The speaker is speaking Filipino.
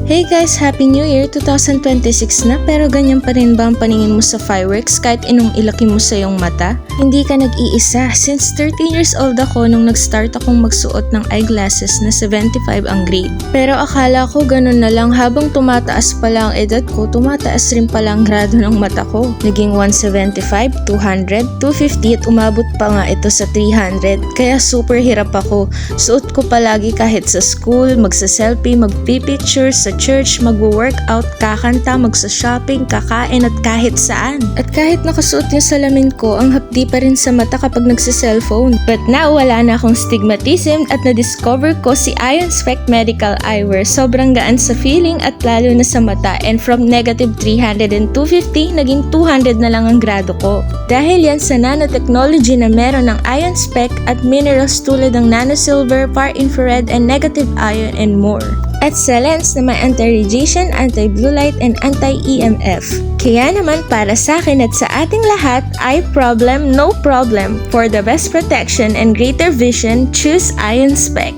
Hey guys, Happy New Year! 2026 na, pero ganyan pa rin ba ang paningin mo sa fireworks kahit inong ilaki mo sa iyong mata? Hindi ka nag-iisa. Since 13 years old ako nung nag-start akong magsuot ng eyeglasses na 75 ang grade. Pero akala ko ganun na lang, habang tumataas pala ang edad ko, tumataas rin pala ang grado ng mata ko. Naging 175, 200, 250 at umabot pa nga ito sa 300. Kaya super hirap ako. Suot ko palagi kahit sa school, magsa-selfie, magpipicture sa church, magwo-workout, kakanta, magsa-shopping, kakain at kahit saan. At kahit nakasuot yung salamin ko, ang hapdi pa rin sa mata kapag nagsa-cellphone. But now, wala na akong stigmatism at na-discover ko si Ion Spec Medical Eyewear. Sobrang gaan sa feeling at lalo na sa mata, and from negative 300 and 250, naging 200 na lang ang grado ko. Dahil yan sa nanotechnology na meron ng Ion Spec at minerals tulad ng nanosilver, far infrared, and negative ion and more. At sa lens na may anti-radiation, anti-blue light, and anti-EMF. Kaya naman para sa akin at sa ating lahat, eye problem, no problem. For the best protection and greater vision, choose Ion Spec.